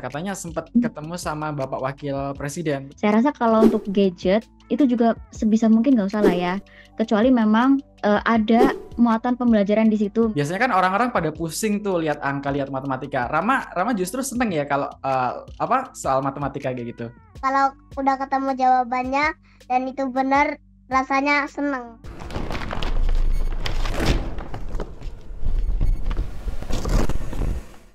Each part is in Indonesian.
Katanya sempat ketemu sama Bapak Wakil Presiden. Saya rasa kalau untuk gadget itu juga sebisa mungkin nggak usah lah ya. Kecuali memang ada muatan pembelajaran di situ. Biasanya kan orang-orang pada pusing tuh lihat angka, lihat matematika. Rama justru seneng ya kalau soal matematika kayak gitu. Kalau udah ketemu jawabannya dan itu benar, rasanya seneng.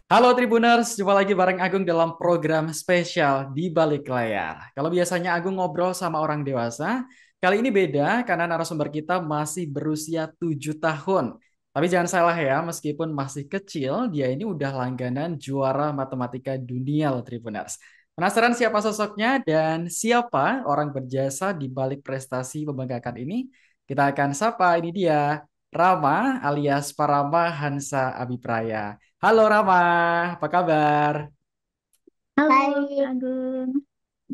Halo Tribuners, jumpa lagi bareng Agung dalam program spesial di balik layar. Kalau biasanya Agung ngobrol sama orang dewasa, kali ini beda karena narasumber kita masih berusia 7 tahun. Tapi jangan salah ya, meskipun masih kecil, dia ini udah langganan juara matematika dunia loh Tribuners. Penasaran siapa sosoknya dan siapa orang berjasa di balik prestasi membanggakan ini? Kita akan sapa, ini dia, Rama alias Parama Hansa Abipraya. Halo Rama, apa kabar? Halo, Kak Baik, Agung.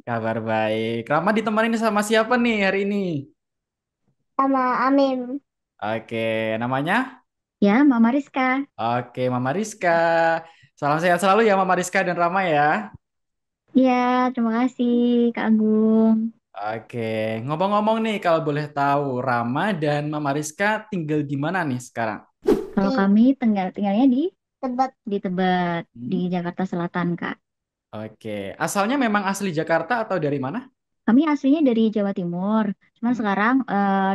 Kabar baik. Rama ditemani sama siapa nih hari ini? sama Amim. Oke, namanya? Ya, Mama Rizka. Oke, Mama Rizka. Salam sehat selalu ya Mama Rizka dan Rama ya. Iya, terima kasih Kak Agung. Oke, ngomong-ngomong nih kalau boleh tahu, Rama dan Mama Rizka tinggal di mana nih sekarang? Kalau Di kami tinggalnya di Tebet. Tebet di Hmm, Jakarta Selatan, Kak. Oke, asalnya memang asli Jakarta atau dari mana? Kami aslinya dari Jawa Timur, cuman Hmm, sekarang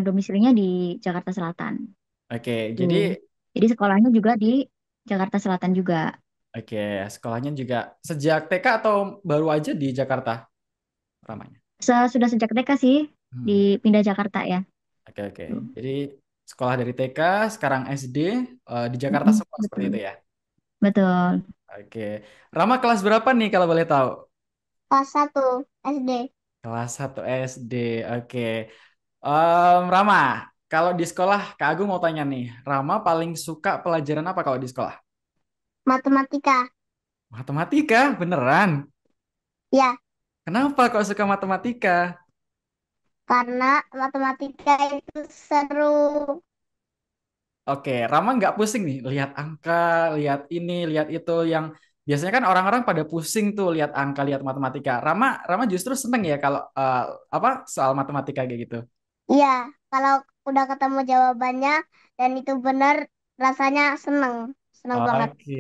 domisilinya di Jakarta Selatan. Oke, Tuh. jadi Jadi sekolahnya juga di Jakarta Selatan juga. oke, sekolahnya juga sejak TK atau baru aja di Jakarta, Ramanya? Sudah sejak TK sih Hmm. dipindah Jakarta ya. Oke, oke. Tuh. Jadi sekolah dari TK, sekarang SD, di Jakarta Mm-mm, semua seperti betul, itu ya. betul. Oke. Rama kelas berapa nih kalau boleh tahu? Kelas 1 SD. Kelas 1 SD. Oke. Rama, kalau di sekolah, Kak Agung mau tanya nih. Rama paling suka pelajaran apa kalau di sekolah? Matematika. Matematika, beneran? Ya, Kenapa kok suka matematika? karena matematika itu seru. Oke, Rama nggak pusing nih lihat angka, lihat ini, lihat itu yang biasanya kan orang-orang pada pusing tuh lihat angka, lihat matematika. Rama justru seneng ya kalau soal matematika kayak gitu. Iya, kalau udah ketemu jawabannya dan itu benar, rasanya seneng. Seneng banget. Oke,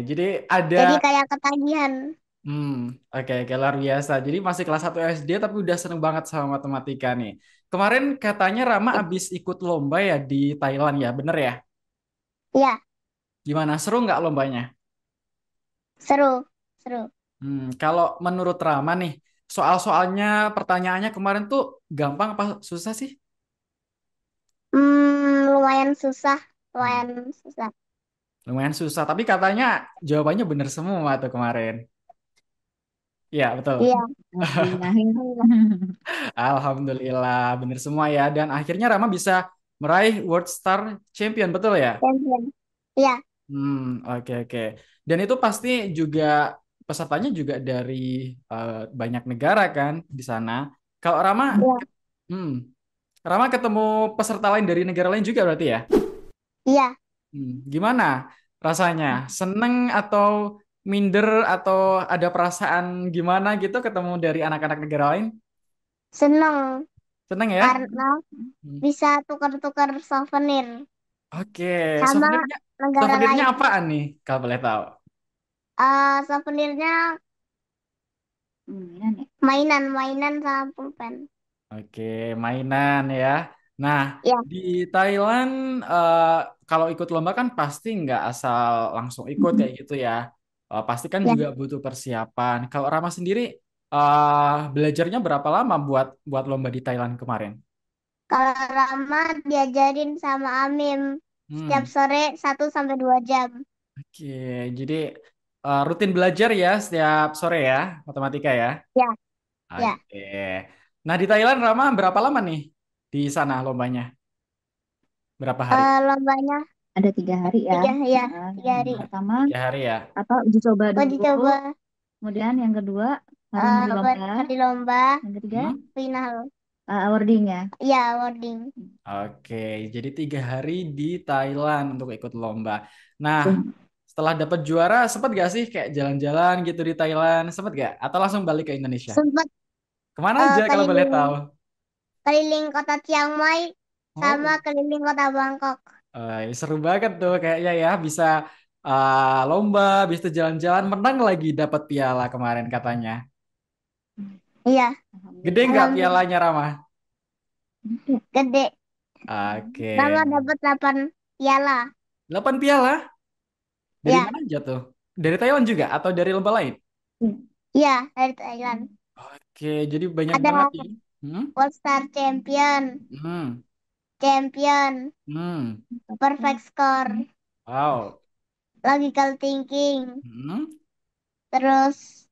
jadi ada Jadi kayak ketagihan. hmm, oke, luar biasa. Jadi masih kelas 1 SD tapi udah seneng banget sama matematika nih. Kemarin katanya Rama abis ikut lomba ya di Thailand ya, bener ya? Iya, Gimana, seru nggak lombanya? seru. Seru. Kalau menurut Rama nih, soal-soalnya, pertanyaannya kemarin tuh gampang apa susah sih? Lumayan susah. Hmm, Lumayan susah. Lumayan susah, tapi katanya jawabannya bener semua tuh kemarin. Iya, betul. Iya, Alhamdulillah. Alhamdulillah, bener semua ya. Dan akhirnya Rama bisa meraih World Star Champion, betul ya? champion. Iya, Oke. Dan itu pasti juga pesertanya juga dari banyak negara kan di sana. Kalau iya, hmm, Rama ketemu peserta lain dari negara lain juga berarti ya? iya. Gimana rasanya? Seneng atau minder atau ada perasaan gimana gitu ketemu dari anak-anak negara lain? Seneng Seneng ya? karena Hmm. bisa tukar-tukar souvenir Oke, sama souvenirnya negara souvenirnya lain. apaan nih? Kalau boleh tahu. Souvenirnya Mainan ya. mainan-mainan sama pulpen. Oke, mainan ya. Nah, Ya, di Thailand kalau ikut lomba kan pasti nggak asal langsung ikut Mm-mm. kayak gitu ya. Pasti kan ya. juga butuh persiapan. Kalau Rama sendiri belajarnya berapa lama buat buat lomba di Thailand kemarin? Kalau Rama diajarin sama Amim setiap Hmm, sore 1 sampai 2 jam. oke. Jadi rutin belajar ya setiap sore ya matematika ya. Ya, ya. Oke. Nah di Thailand Rama berapa lama nih di sana lombanya? Berapa hari? Lombanya Ada 3 hari ya. 3, ya, Nah, yang 3 hari. pertama 3 hari ya. apa uji coba Oh, dulu, dicoba kemudian yang kedua hari hari lomba, hari lomba, yang ketiga Hmm? final. awarding ya. Ya, awarding. Oke, jadi 3 hari di Thailand untuk ikut lomba. Nah, Tuh. setelah dapat juara sempet gak sih kayak jalan-jalan gitu di Thailand? Sempet gak? Atau langsung balik ke Indonesia? Sempat Kemana aja kalau boleh keliling tahu? keliling kota Chiang Mai sama Oh, keliling kota Bangkok. seru banget tuh kayaknya ya bisa lomba, bisa jalan-jalan, menang lagi dapat piala kemarin katanya. Iya, Gede nggak alhamdulillah pialanya Rama? gede. Oke, Rama dapat 8 piala. 8 piala? Dari Ya, mana aja tuh? Dari Thailand juga atau dari lomba lain? iya dari Thailand. Oke, jadi banyak Ada banget nih. Hmm? All Star Champion, Hmm. Champion, Hmm. Perfect Score, Wow. Logical Thinking, Hmm. terus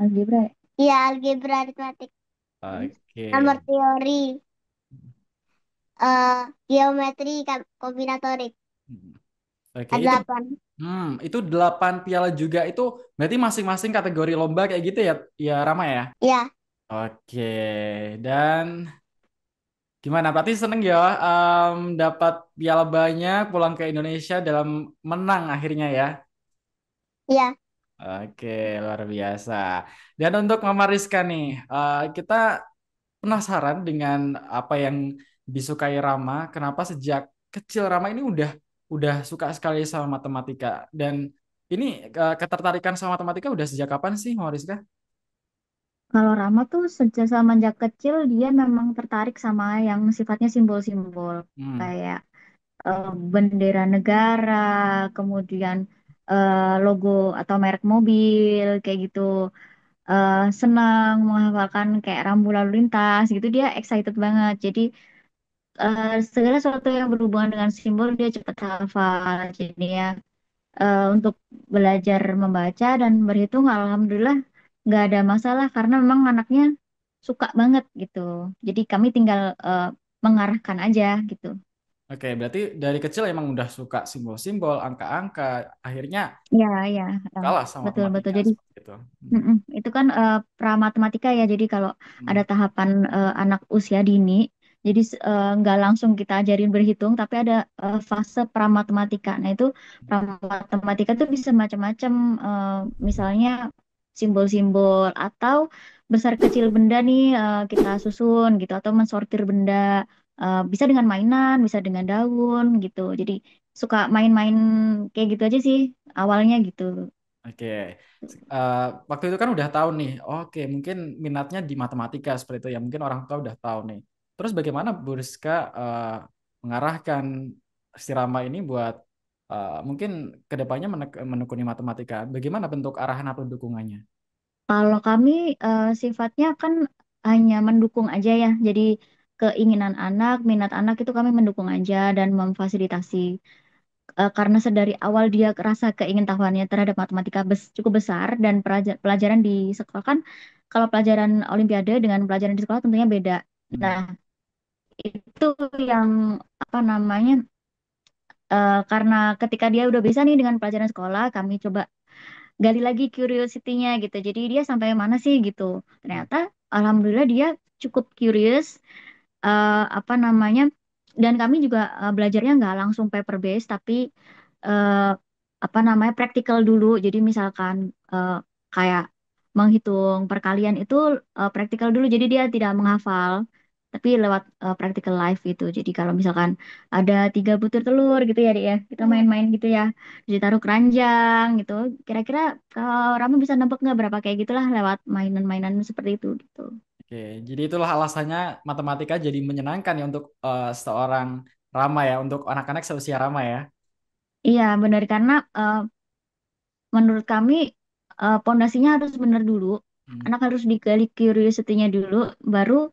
Algebra ya? ya algebra aritmatik, Oke. nomor teori, eh geometri kombinatorik. Oke, Ada itu 8. itu 8 piala juga itu berarti masing-masing kategori lomba kayak gitu ya, ya Rama ya? Ya, Oke, dan gimana? Berarti seneng ya dapat piala banyak pulang ke Indonesia dalam menang akhirnya ya? ya. Oke, luar biasa. Dan untuk Mama Rizka nih, kita penasaran dengan apa yang disukai Rama. Kenapa sejak kecil Rama ini udah suka sekali sama matematika. Dan ini ketertarikan sama matematika udah sejak kapan sih, Mama Rizka? Kalau Rama tuh sejak semenjak kecil dia memang tertarik sama yang sifatnya simbol-simbol Hmm. kayak bendera negara, kemudian logo atau merek mobil kayak gitu. Senang menghafalkan kayak rambu lalu lintas gitu dia excited banget. Jadi segala sesuatu yang berhubungan dengan simbol dia cepat hafal. Jadi ya untuk belajar membaca dan berhitung alhamdulillah nggak ada masalah karena memang anaknya suka banget gitu. Jadi kami tinggal mengarahkan aja gitu. Oke, berarti dari kecil emang udah suka simbol-simbol, angka-angka. Akhirnya Ya, ya, kalah sama betul betul. matematika Jadi seperti itu. Hmm. itu kan pramatematika ya. Jadi kalau Hmm. ada tahapan anak usia dini, jadi nggak langsung kita ajarin berhitung, tapi ada fase pramatematika. Nah itu pramatematika tuh bisa macam-macam. Misalnya simbol-simbol atau besar kecil benda nih kita susun gitu atau mensortir benda. Bisa dengan mainan, bisa dengan daun gitu. Jadi suka main-main kayak gitu aja sih awalnya gitu. Oke. Eh, waktu itu kan udah tahu nih, oke mungkin minatnya di matematika seperti itu ya, mungkin orang tua udah tahu nih. Terus bagaimana Bu Rizka mengarahkan si Rama ini buat mungkin kedepannya menekuni matematika? Bagaimana bentuk arahan atau dukungannya? Kalau kami sifatnya kan hanya mendukung aja ya. Jadi keinginan anak, minat anak itu kami mendukung aja dan memfasilitasi. Karena sedari awal dia rasa keingintahuannya terhadap matematika cukup besar dan pelajaran di sekolah kan kalau pelajaran olimpiade dengan pelajaran di sekolah tentunya beda. Hmm. Nah, itu yang apa namanya karena ketika dia udah bisa nih dengan pelajaran sekolah, kami coba gali lagi curiosity-nya gitu. Jadi dia sampai mana sih gitu. Hmm. Ternyata alhamdulillah dia cukup curious apa namanya dan kami juga belajarnya nggak langsung paper based tapi eh, apa namanya praktikal dulu. Jadi misalkan kayak menghitung perkalian itu praktikal dulu. Jadi dia tidak menghafal tapi lewat practical life gitu. Jadi kalau misalkan ada 3 butir telur gitu ya, Dek, ya kita Hmm. main-main gitu ya, ditaruh keranjang gitu. Kira-kira kalau Rama bisa nebak nggak berapa kayak gitulah lewat mainan-mainan seperti itu gitu. Oke, jadi itulah alasannya matematika jadi menyenangkan ya untuk seorang Rama ya, untuk anak-anak seusia Rama ya. Iya benar karena menurut kami pondasinya harus benar dulu. Hmm. Anak harus digali curiosity-nya dulu, baru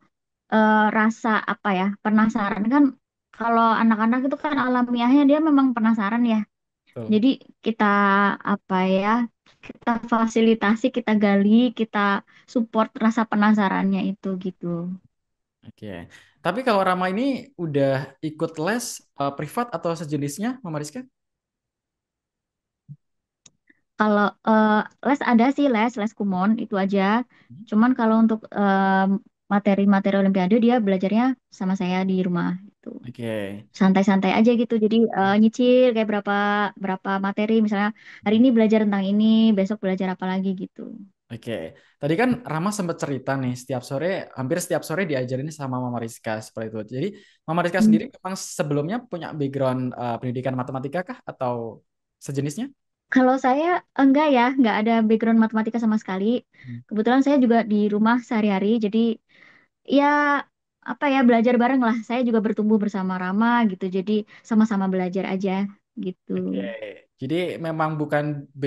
rasa apa ya penasaran kan. Kalau anak-anak itu kan alamiahnya dia memang penasaran ya. Betul. Jadi kita apa ya kita fasilitasi, kita gali, kita support rasa penasarannya itu gitu. Oke. Tapi kalau Rama ini udah ikut les privat atau sejenisnya, Mama Rizka? Kalau les ada sih les kumon itu aja. Cuman kalau untuk materi-materi Olimpiade dia belajarnya sama saya di rumah gitu. Oke. Santai-santai aja gitu. Jadi nyicil kayak berapa berapa materi misalnya hari ini belajar tentang ini, besok belajar apa lagi gitu. Oke, tadi kan Rama sempat cerita nih, hampir setiap sore diajarin sama Mama Rizka seperti itu. Jadi Mama Rizka Hmm. sendiri memang sebelumnya punya background pendidikan matematika kah atau sejenisnya? Kalau saya enggak ya, enggak ada background matematika sama sekali. Hmm. Kebetulan saya juga di rumah sehari-hari, jadi ya apa ya belajar bareng lah. Saya juga bertumbuh bersama Rama gitu, jadi sama-sama belajar aja gitu. Oke, jadi memang bukan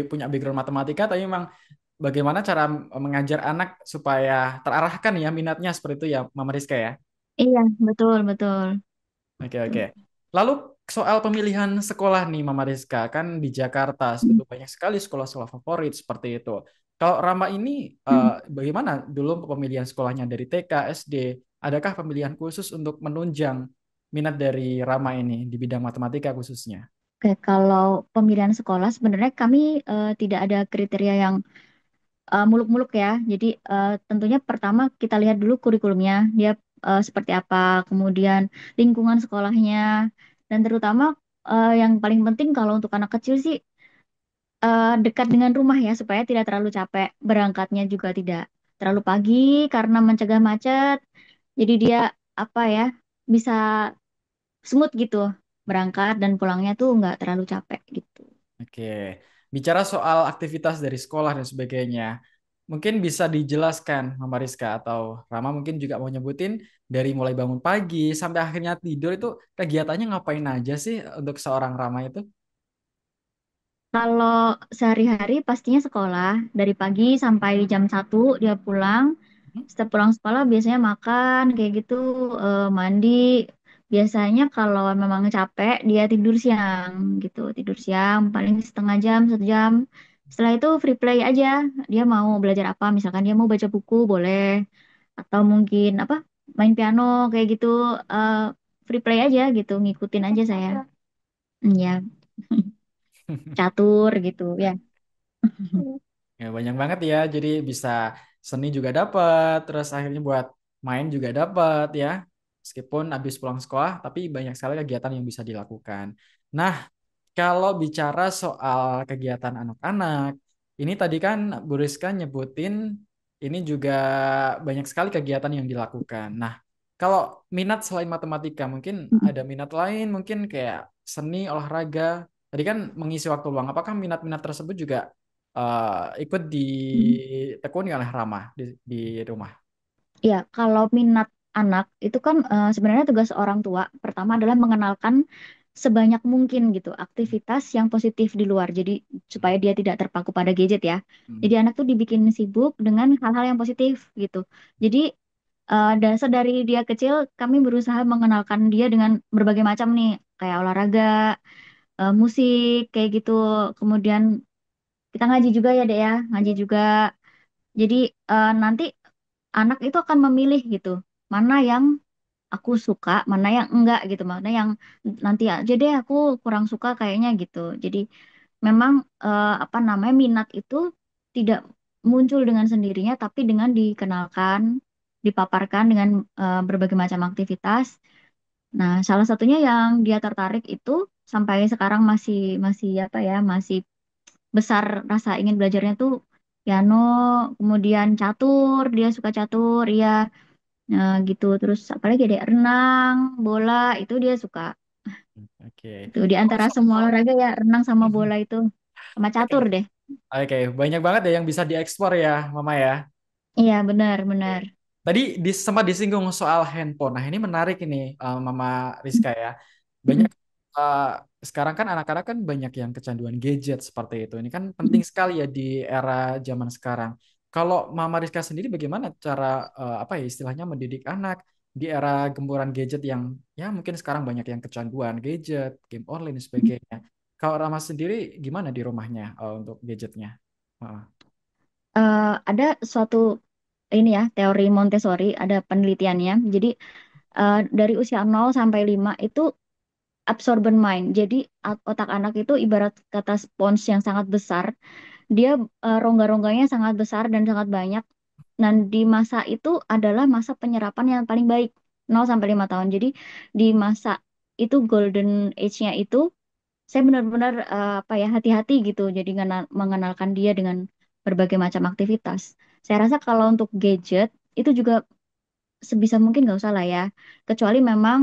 punya background matematika, tapi memang bagaimana cara mengajar anak supaya terarahkan ya minatnya seperti itu ya, Mama Rizka ya. Iya, betul betul. Oke, oke. Lalu soal pemilihan sekolah nih, Mama Rizka, kan di Jakarta sebetulnya banyak sekali sekolah-sekolah favorit seperti itu. Kalau Rama ini bagaimana dulu pemilihan sekolahnya dari TK, SD? Adakah pemilihan khusus untuk menunjang minat dari Rama ini di bidang matematika khususnya? Oke, kalau pemilihan sekolah sebenarnya kami tidak ada kriteria yang muluk-muluk ya. Jadi tentunya pertama kita lihat dulu kurikulumnya, dia seperti apa, kemudian lingkungan sekolahnya, dan terutama yang paling penting kalau untuk anak kecil sih dekat dengan rumah ya, supaya tidak terlalu capek. Berangkatnya juga tidak terlalu pagi karena mencegah macet. Jadi dia apa ya bisa smooth gitu berangkat dan pulangnya tuh nggak terlalu capek gitu. Oke, bicara soal aktivitas dari sekolah dan sebagainya, mungkin bisa dijelaskan, Mama Rizka atau Rama mungkin juga mau nyebutin dari mulai bangun pagi sampai akhirnya tidur itu kegiatannya ngapain aja sih untuk seorang Rama itu? Kalau sehari-hari pastinya sekolah, dari pagi sampai jam 1 dia pulang. Hmm? Setelah pulang sekolah biasanya makan, kayak gitu, mandi. Biasanya kalau memang capek, dia tidur siang gitu. Tidur siang paling setengah jam, 1 jam. Setelah itu free play aja. Dia mau belajar apa, misalkan dia mau baca buku, boleh. Atau mungkin apa, main piano, kayak gitu. eh, Free play aja gitu, ngikutin aja saya. Ya, catur gitu ya. Ya, banyak banget ya, jadi bisa seni juga dapat, terus akhirnya buat main juga dapat ya. Meskipun habis pulang sekolah, tapi banyak sekali kegiatan yang bisa dilakukan. Nah, kalau bicara soal kegiatan anak-anak, ini tadi kan Bu Rizka nyebutin ini juga banyak sekali kegiatan yang dilakukan. Nah, kalau minat selain matematika, mungkin ada minat lain, mungkin kayak seni, olahraga. Tadi kan mengisi waktu luang. Apakah minat-minat tersebut juga ikut ditekuni oleh Rama di rumah? Ya, kalau minat anak itu kan sebenarnya tugas orang tua pertama adalah mengenalkan sebanyak mungkin gitu aktivitas yang positif di luar. Jadi supaya dia tidak terpaku pada gadget ya. Hmm. Jadi anak tuh dibikin sibuk dengan hal-hal yang positif gitu. Jadi dasar dari dia kecil kami berusaha mengenalkan dia dengan berbagai macam nih kayak olahraga, musik kayak gitu. Kemudian kita ngaji juga ya, Dek ya, ngaji juga. Jadi nanti anak itu akan memilih gitu, mana yang aku suka, mana yang enggak gitu, mana yang nanti aja deh aku kurang suka kayaknya gitu. Jadi memang apa namanya minat itu tidak muncul dengan sendirinya, tapi dengan dikenalkan, dipaparkan dengan berbagai macam aktivitas. Nah, salah satunya yang dia tertarik itu sampai sekarang masih masih apa ya, masih besar rasa ingin belajarnya tuh piano, kemudian catur, dia suka catur, ya. Nah, gitu. Terus apalagi deh renang, bola itu dia suka. Oke. Itu di Oh, antara semua olahraga ya renang sama bola itu sama catur Oke, deh. oke, banyak banget ya yang bisa diekspor ya, Mama ya. Iya, benar, Oke. benar. Tadi sempat disinggung soal handphone. Nah, ini menarik ini, Mama Rizka ya. Banyak Mm, eh, sekarang kan anak-anak kan banyak yang kecanduan gadget seperti itu. Ini kan penting mm, sekali ya di era zaman sekarang. Kalau Mama Rizka sendiri bagaimana cara apa ya istilahnya mendidik anak di era gempuran gadget yang ya mungkin sekarang banyak yang kecanduan gadget, game online dan mm. sebagainya. Kalau Rama sendiri gimana di rumahnya untuk gadgetnya? Heeh. Ada suatu ini ya teori Montessori, ada penelitiannya. Jadi dari usia 0 sampai 5 itu absorbent mind. Jadi otak anak itu ibarat kata spons yang sangat besar. Dia rongga-rongganya sangat besar dan sangat banyak. Nah, di masa itu adalah masa penyerapan yang paling baik, 0 sampai 5 tahun. Jadi di masa itu golden age-nya itu saya benar-benar apa ya hati-hati gitu. Jadi mengenalkan dia dengan berbagai macam aktivitas. Saya rasa kalau untuk gadget itu juga sebisa mungkin nggak usah lah ya. Kecuali memang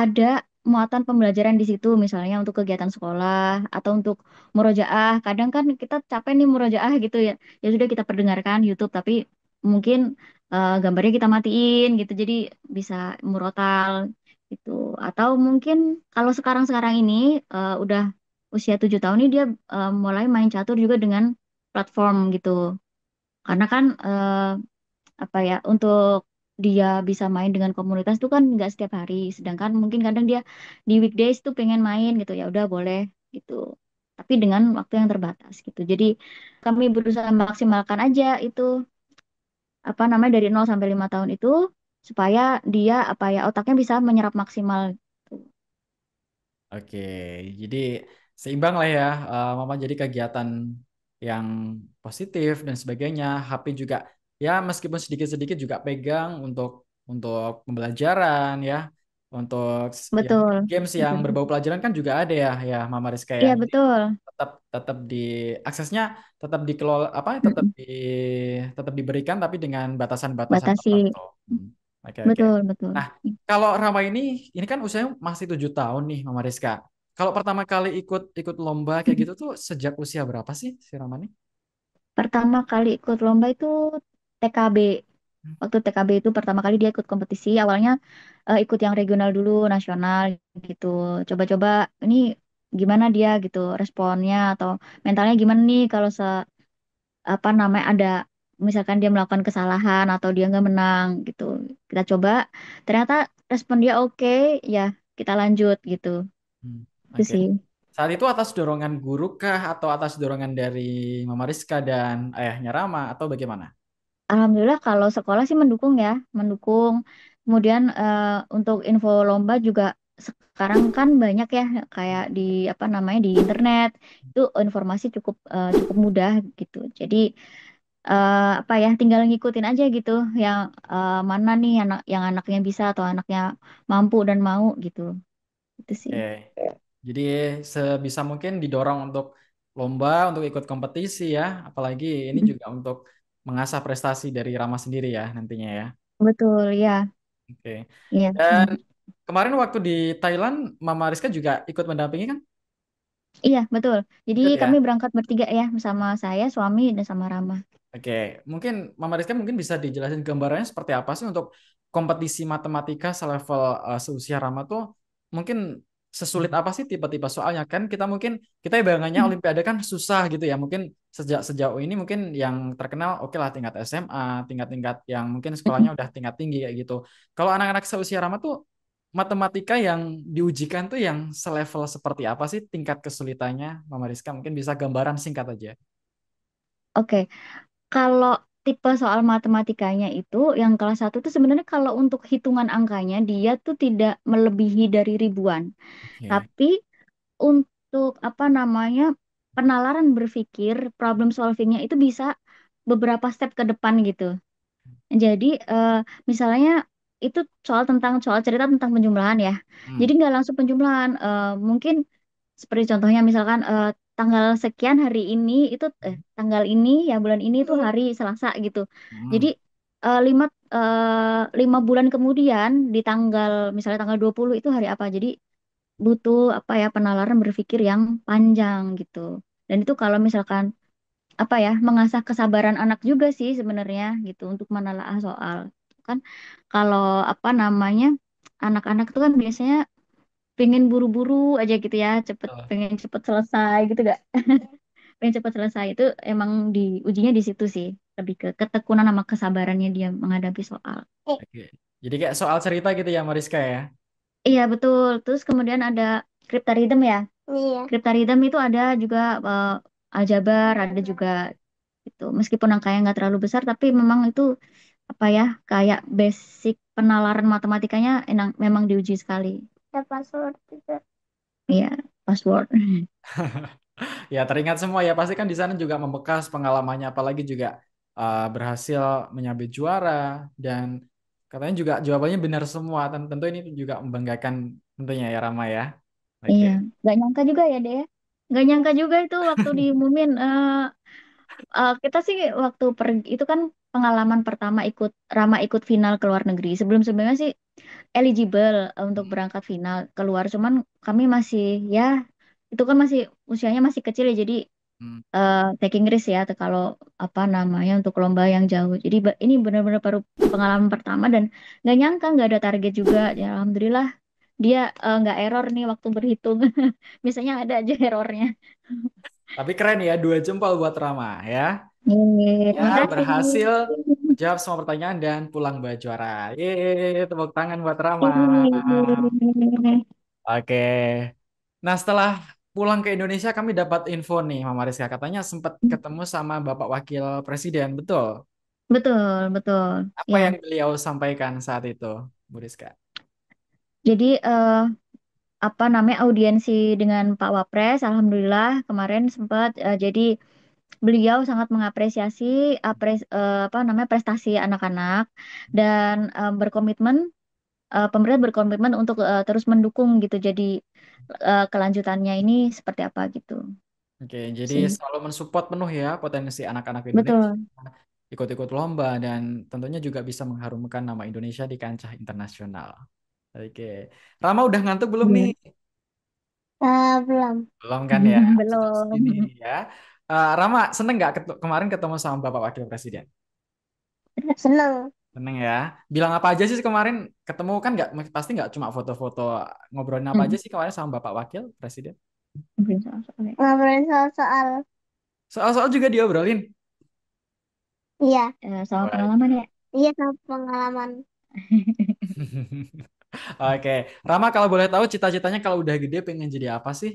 ada muatan pembelajaran di situ, misalnya untuk kegiatan sekolah atau untuk murojaah. Kadang kan kita capek nih murojaah gitu ya. Ya sudah kita perdengarkan YouTube, tapi mungkin gambarnya kita matiin gitu. Jadi bisa murotal gitu. Atau mungkin kalau sekarang-sekarang ini udah usia 7 tahun ini dia mulai main catur juga dengan platform gitu. Karena kan apa ya untuk dia bisa main dengan komunitas itu kan nggak setiap hari, sedangkan mungkin kadang dia di weekdays tuh pengen main gitu, ya udah boleh gitu, tapi dengan waktu yang terbatas gitu. Jadi kami berusaha maksimalkan aja itu apa namanya dari 0 sampai 5 tahun itu supaya dia apa ya otaknya bisa menyerap maksimal gitu. Oke, jadi seimbang lah ya, Mama, jadi kegiatan yang positif dan sebagainya. HP juga ya meskipun sedikit-sedikit juga pegang untuk pembelajaran ya, untuk ya Betul, mungkin games yang betul, berbau pelajaran kan juga ada ya, ya Mama Rizka ya. iya Jadi betul. tetap tetap di aksesnya tetap dikelola apa Mm-mm. tetap diberikan tapi dengan batasan-batasan Batasi, tertentu. Hmm, oke, oke. betul, betul. Nah, kalau Rama ini kan usianya masih 7 tahun nih, Mama Rizka. Kalau pertama kali ikut ikut lomba kayak gitu tuh sejak usia berapa sih si Rama nih? Pertama kali ikut lomba itu TKB. Hmm, Waktu TKB itu pertama kali dia ikut kompetisi. Awalnya ikut yang regional dulu, nasional gitu. Coba-coba ini gimana dia gitu responnya atau mentalnya gimana nih kalau apa namanya ada misalkan dia melakukan kesalahan atau dia nggak menang gitu. Kita coba, ternyata respon dia oke, ya kita lanjut gitu. hmm, Itu oke. sih. Saat itu atas dorongan guru kah atau atas dorongan dari Mama Rizka dan ayahnya Rama atau bagaimana? Alhamdulillah kalau sekolah sih mendukung ya, mendukung. Kemudian untuk info lomba juga sekarang kan banyak ya, kayak di apa namanya di internet itu informasi cukup cukup mudah gitu. Jadi apa ya, tinggal ngikutin aja gitu, yang mana nih yang anaknya bisa atau anaknya mampu dan mau gitu. Itu sih. Oke. Jadi sebisa mungkin didorong untuk lomba, untuk ikut kompetisi ya. Apalagi ini Mm, juga untuk mengasah prestasi dari Rama sendiri ya nantinya ya. betul ya, Oke. iya. Dan Mm. kemarin waktu di Thailand, Mama Rizka juga ikut mendampingi kan? Iya betul. Jadi Ikut kami ya. berangkat bertiga ya, sama saya, suami dan sama Rama. Oke, mungkin Mama Rizka mungkin bisa dijelasin gambarannya seperti apa sih untuk kompetisi matematika selevel seusia Rama tuh mungkin sesulit apa sih tipe-tipe soalnya kan kita bayangannya Mm. Olimpiade kan susah gitu ya mungkin sejauh ini mungkin yang terkenal oke lah tingkat SMA tingkat-tingkat yang mungkin sekolahnya Mm. udah tingkat tinggi kayak gitu kalau anak-anak seusia Rama tuh matematika yang diujikan tuh yang selevel seperti apa sih tingkat kesulitannya Mama Rizka mungkin bisa gambaran singkat aja. Oke, kalau tipe soal matematikanya itu yang kelas 1 itu sebenarnya kalau untuk hitungan angkanya dia tuh tidak melebihi dari ribuan. Oke. Tapi untuk apa namanya penalaran berpikir, problem solvingnya itu bisa beberapa step ke depan gitu. Jadi misalnya itu soal cerita tentang penjumlahan ya. Hmm. Jadi nggak langsung penjumlahan. Mungkin seperti contohnya misalkan tanggal sekian hari ini itu tanggal ini ya bulan ini itu hari Selasa gitu. Hmm. Jadi eh, lima 5 bulan kemudian di tanggal misalnya tanggal 20 itu hari apa. Jadi butuh apa ya penalaran berpikir yang panjang gitu. Dan itu kalau misalkan apa ya mengasah kesabaran anak juga sih sebenarnya gitu untuk menelaah soal. Kan kalau apa namanya anak-anak itu kan biasanya pengen buru-buru aja gitu ya, pengen cepet selesai gitu gak? Pengen cepet selesai itu emang diujinya di situ sih, lebih ke ketekunan sama kesabarannya dia menghadapi soal. Oke. Jadi kayak soal cerita gitu ya Mariska ya. Iya betul. Terus kemudian ada cryptariddm ya. Iya. Cryptariddm itu ada juga aljabar, ada juga itu. Meskipun angkanya nggak terlalu besar, tapi memang itu apa ya kayak basic penalaran matematikanya memang diuji sekali. Ada password juga. Iya, password. Ya teringat semua ya pasti kan di sana juga membekas pengalamannya apalagi juga berhasil menyabet juara dan katanya juga jawabannya benar semua. Tentu ini juga membanggakan tentunya ya Rama ya. Oke. Iya, nggak nyangka juga ya deh. Nggak nyangka juga itu waktu diumumin. Kita sih waktu pergi itu kan pengalaman pertama Rama ikut final ke luar negeri. Sebelum-sebelumnya sih eligible untuk berangkat final keluar. Cuman kami masih ya itu kan masih usianya masih kecil ya. Jadi Hmm. taking risk ya kalau apa namanya untuk lomba yang jauh. Jadi ini benar-benar baru pengalaman pertama dan nggak nyangka nggak ada target juga. Ya alhamdulillah dia nggak error nih waktu berhitung. Biasanya ada aja errornya. Tapi keren ya, 2 jempol buat Rama ya. Yeay, Ya, terima kasih. berhasil menjawab semua pertanyaan dan pulang bawa juara. Yeay, tepuk tangan buat Rama. Yeay. Oke. Nah, setelah pulang ke Indonesia kami dapat info nih, Mama Rizka. Katanya sempat ketemu sama Bapak Wakil Presiden, betul? Betul, betul. Apa Ya, yang beliau sampaikan saat itu, Bu Rizka? jadi apa namanya audiensi dengan Pak Wapres, alhamdulillah kemarin sempat jadi beliau sangat mengapresiasi apa namanya prestasi anak-anak dan berkomitmen pemerintah berkomitmen untuk terus mendukung gitu. Jadi kelanjutannya ini seperti apa gitu. Oke, jadi Sih. selalu mensupport penuh ya potensi anak-anak Indonesia Betul. ikut-ikut lomba dan tentunya juga bisa mengharumkan nama Indonesia di kancah internasional. Oke, Rama udah ngantuk belum nih? Iya. Belum. Belum kan ya? Jam segini Belum. ya. Rama seneng nggak kemarin ketemu sama Bapak Wakil Presiden? Seneng. Seneng ya. Bilang apa aja sih kemarin ketemu kan nggak pasti nggak cuma foto-foto, ngobrolin apa aja Hmm. sih kemarin sama Bapak Wakil Presiden? Ngobrolin soal-soal. Soal-soal juga diobrolin. Iya. Sama Wah. pengalaman ya. Iya, sama pengalaman. Oke, Rama kalau boleh tahu cita-citanya kalau udah gede pengen jadi apa sih?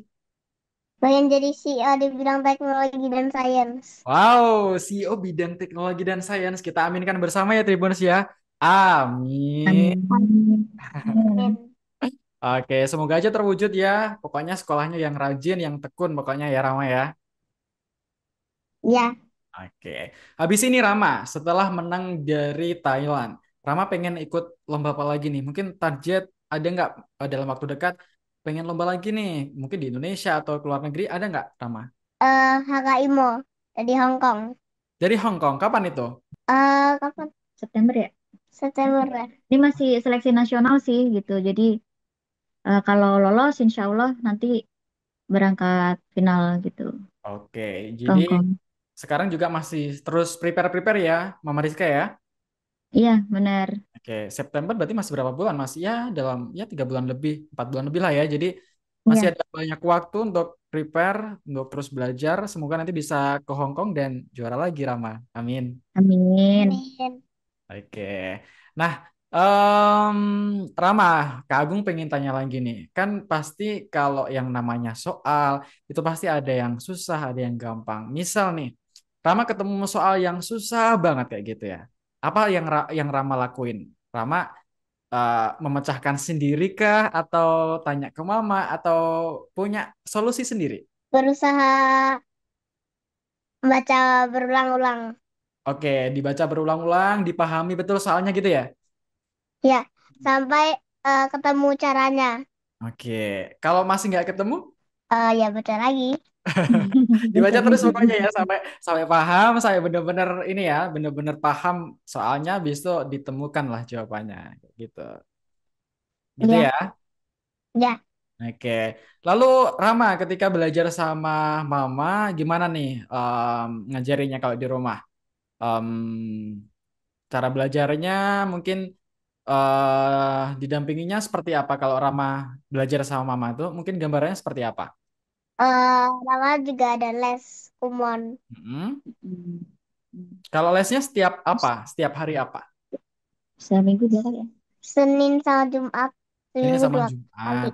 Pengen jadi CEO di bidang teknologi dan sains. Wow, CEO bidang teknologi dan sains. Kita aminkan bersama ya Tribuners ya. Amin. Amin. Amin. Oke, semoga aja terwujud ya. Pokoknya sekolahnya yang rajin, yang tekun pokoknya ya Rama ya. Iya. Oke. Habis ini Rama, setelah menang dari Thailand, Rama pengen ikut lomba apa lagi nih? Mungkin target ada nggak dalam waktu dekat pengen lomba lagi nih? Mungkin di Indonesia atau ke luar negeri ada nggak Rama? HKIMO di Hong Kong. Dari Hong Kong, kapan itu? Kapan? September ya. September ya? Ini masih seleksi nasional sih gitu. Jadi kalau lolos, insya Allah nanti berangkat final gitu Oke, ke jadi Hong Kong. sekarang juga masih terus prepare-prepare ya, Mama Rizka ya. Iya, benar. Oke, September berarti masih berapa bulan? Masih ya dalam ya 3 bulan lebih, 4 bulan lebih lah ya. Jadi masih Iya, ada banyak waktu untuk prepare, untuk terus belajar. Semoga nanti bisa ke Hong Kong dan juara lagi, Rama. Amin. amin. Amin. Oke. Nah, Rama, Kak Agung pengen tanya lagi nih. Kan pasti kalau yang namanya soal itu pasti ada yang susah, ada yang gampang. Misal nih, Rama ketemu soal yang susah banget kayak gitu ya. Apa yang Rama lakuin? Rama memecahkan sendiri kah atau tanya ke mama atau punya solusi sendiri? Berusaha membaca berulang-ulang. Oke, dibaca berulang-ulang, dipahami betul soalnya gitu ya. Ya, sampai ketemu caranya. Oke, kalau masih nggak ketemu, Ya, baca lagi. Baca dibaca terus pokoknya lagi. ya sampai sampai paham, saya bener-bener ini ya, bener-bener paham soalnya, habis itu ditemukan lah jawabannya, gitu. Gitu Ya, ya. ya. Oke, lalu Rama ketika belajar sama Mama gimana nih ngajarinnya kalau di rumah? Em, Cara belajarnya mungkin didampinginya seperti apa kalau Rama belajar sama Mama tuh? Mungkin gambarannya seperti apa? Lama juga ada les kumon. Mm-mm. Hmm. Kalau lesnya setiap apa? Setiap hari apa? Seminggu dia kali ya. Senin sama Jumat. Ini Seminggu sama dua kali. Jumat.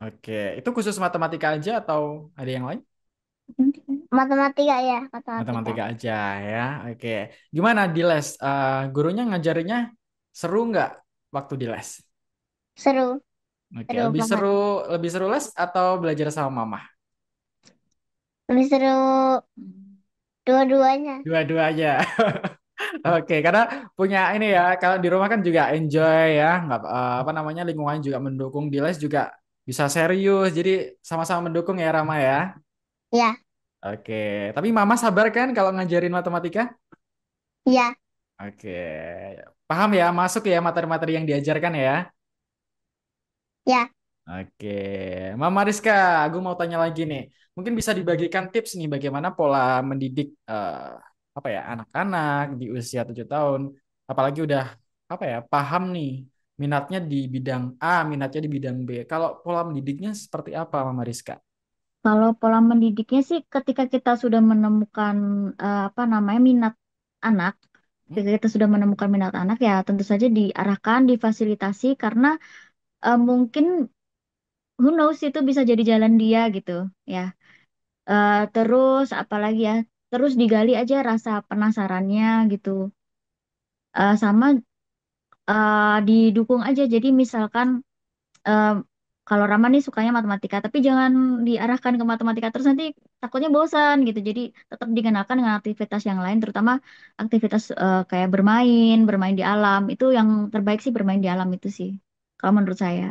Oke, itu khusus matematika aja atau ada yang lain? Matematika ya, matematika. Matematika aja ya. Oke, gimana di les? Gurunya ngajarinnya seru nggak waktu di les? Seru, Oke, seru banget. lebih seru les atau belajar sama mama? Lebih seru dua-duanya. Dua-dua aja. Oke, karena punya ini ya, kalau di rumah kan juga enjoy ya, nggak apa namanya lingkungan juga mendukung, di les juga bisa serius, jadi sama-sama mendukung ya Rama ya. Ya, Oke, tapi Mama sabar kan kalau ngajarin matematika? ya, Oke, paham ya, masuk ya materi-materi yang diajarkan ya. ya. Oke, Mama Rizka, aku mau tanya lagi nih. Mungkin bisa dibagikan tips nih bagaimana pola mendidik apa ya anak-anak di usia 7 tahun, apalagi udah apa ya paham nih minatnya di bidang A, minatnya di bidang B. Kalau pola mendidiknya seperti apa, Mama Rizka? Kalau pola mendidiknya sih ketika kita sudah menemukan apa namanya minat anak, Hmm? ketika kita sudah menemukan minat anak ya tentu saja diarahkan, difasilitasi karena mungkin who knows itu bisa jadi jalan dia gitu ya. Terus apalagi ya, terus digali aja rasa penasarannya gitu. Sama didukung aja. Jadi misalkan eh, kalau Rama nih sukanya matematika, tapi jangan diarahkan ke matematika terus nanti takutnya bosan gitu. Jadi tetap dikenalkan dengan aktivitas yang lain, terutama aktivitas kayak bermain, bermain di alam. Itu yang terbaik sih bermain di alam itu sih. Kalau menurut saya.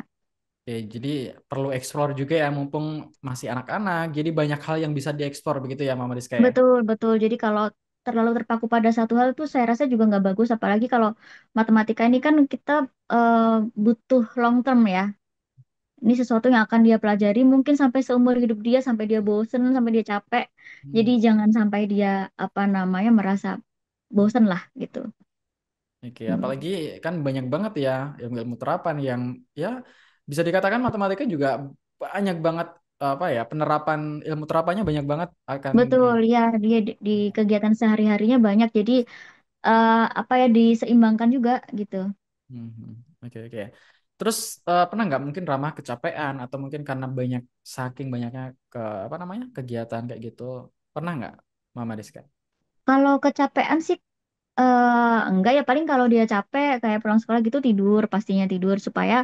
Oke, jadi perlu eksplor juga ya, mumpung masih anak-anak. Jadi banyak hal yang bisa dieksplor begitu ya, Mama Rizka ya. Betul, betul. Jadi kalau terlalu terpaku pada satu hal tuh saya rasa juga nggak bagus. Apalagi kalau matematika ini kan kita eh, butuh long term ya. Ini sesuatu yang akan dia pelajari mungkin sampai seumur hidup dia, sampai dia bosen, sampai dia capek. Hmm. Jadi jangan sampai dia apa namanya merasa bosen lah gitu. Oke, Hmm. apalagi kan banyak banget ya ilmu-ilmu terapan yang ya bisa dikatakan matematika juga banyak banget apa ya penerapan ilmu terapannya banyak banget akan di. Betul ya, dia di kegiatan sehari-harinya banyak. Jadi apa ya diseimbangkan juga gitu. Mhm. Oke oke. Terus pernah nggak mungkin ramah kecapean atau mungkin karena banyak saking banyaknya ke apa namanya kegiatan kayak gitu pernah nggak Mama Rizka? Kalau kecapean sih enggak ya paling kalau dia capek kayak pulang sekolah gitu tidur pastinya tidur supaya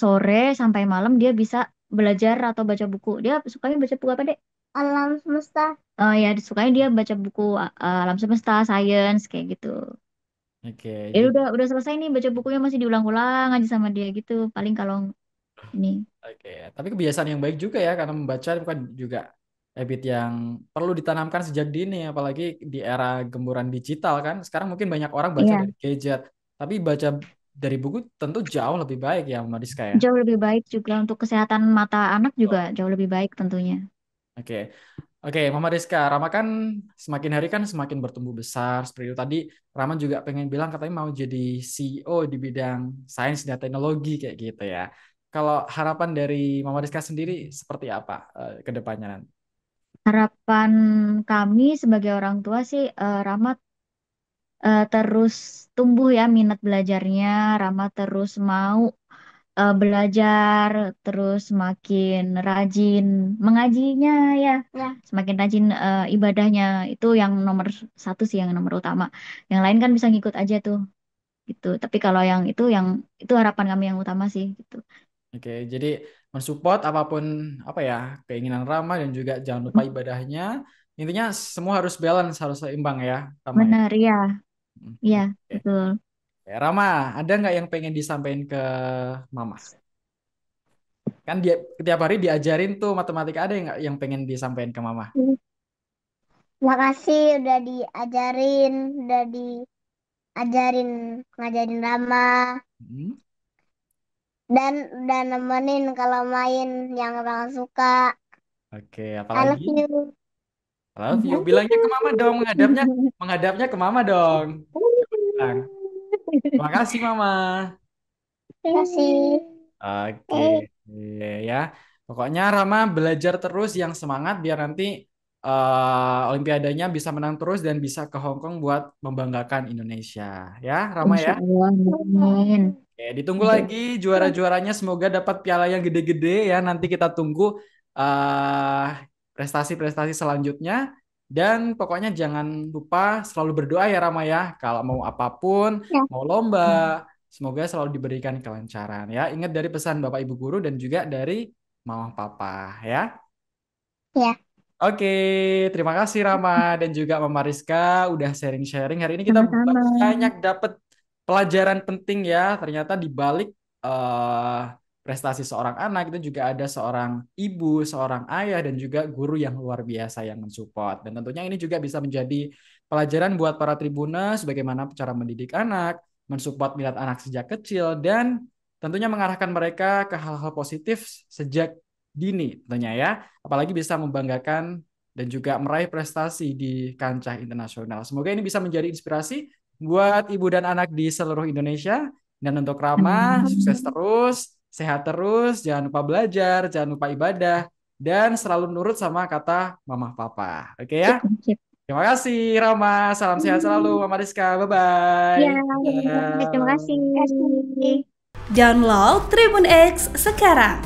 sore sampai malam dia bisa belajar atau baca buku. Dia sukanya baca buku apa, Dek? Alam semesta. Ya sukanya dia baca buku alam semesta, science kayak gitu. Oke, Ya jadi udah selesai nih baca bukunya masih diulang-ulang aja sama dia gitu. Paling kalau ini. oke, tapi kebiasaan yang baik juga ya karena membaca bukan juga habit yang perlu ditanamkan sejak dini apalagi di era gemburan digital kan. Sekarang mungkin banyak orang baca Iya, dari gadget, tapi baca dari buku tentu jauh lebih baik ya Mbak Rizka ya. jauh lebih baik juga untuk kesehatan mata anak juga Betul. jauh lebih baik tentunya. Oke. Oke, Mama Rizka, Rama kan semakin hari kan semakin bertumbuh besar. Seperti itu tadi, Rama juga pengen bilang katanya mau jadi CEO di bidang sains dan teknologi kayak gitu ya. Kalau harapan dari Mama Rizka sendiri seperti apa ke depannya nanti? Harapan kami sebagai orang tua sih Rahmat terus tumbuh ya minat belajarnya, Rahmat terus mau belajar, terus semakin rajin mengajinya ya, Ya, semakin rajin ibadahnya itu yang nomor satu sih yang nomor utama. Yang lain kan bisa ngikut aja tuh gitu. Tapi kalau yang itu harapan kami yang utama sih gitu. Oke, jadi mensupport apapun apa ya keinginan Rama dan juga jangan lupa ibadahnya. Intinya semua harus balance, harus seimbang ya, Rama ya. Benar ya, Hmm, ya oke. betul. Rama, ada nggak yang pengen disampaikan ke Mama? Kan dia tiap hari diajarin tuh matematika ada yang nggak yang pengen disampaikan ke Mama? makasih udah diajarin, udah diajarin, ngajarin Rama, Hmm, dan udah nemenin kalau main yang Rama suka. oke, I love apalagi you. I love you. Bilangnya ke Mama dong, menghadapnya ke Mama dong. Coba bilang. Terima kasih Mama. Terima kasih. Oke, ya. Pokoknya Rama belajar terus yang semangat biar nanti Olimpiadanya bisa menang terus dan bisa ke Hong Kong buat membanggakan Indonesia. Ya, Rama ya. Insya Allah, amin. Oke, ditunggu lagi juara-juaranya. Semoga dapat piala yang gede-gede ya. Nanti kita tunggu eh prestasi-prestasi selanjutnya. Dan pokoknya jangan lupa selalu berdoa ya Rama ya. Kalau mau apapun, Ya, mau lomba, semoga selalu diberikan kelancaran ya. Ingat dari pesan Bapak Ibu Guru dan juga dari Mama Papa ya. ya. Oke, terima kasih Rama dan juga Mama Rizka udah sharing-sharing. Hari ini kita Sama-sama. banyak dapat pelajaran penting ya. Ternyata di balik eh, prestasi seorang anak itu juga ada seorang ibu, seorang ayah dan juga guru yang luar biasa yang mensupport. Dan tentunya ini juga bisa menjadi pelajaran buat para tribuners bagaimana cara mendidik anak, mensupport minat anak sejak kecil dan tentunya mengarahkan mereka ke hal-hal positif sejak dini tentunya ya apalagi bisa membanggakan dan juga meraih prestasi di kancah internasional. Semoga ini bisa menjadi inspirasi buat ibu dan anak di seluruh Indonesia. Dan untuk Rama, sukses Amin. terus, sehat terus, jangan lupa belajar, jangan lupa ibadah, dan selalu nurut sama kata mama papa. Oke Sip, ya? sip. Terima kasih Rama, salam sehat selalu Mama Rizka, bye-bye. Ya, terima kasih. Kasih. Download Tribun X sekarang.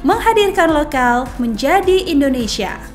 Menghadirkan lokal menjadi Indonesia.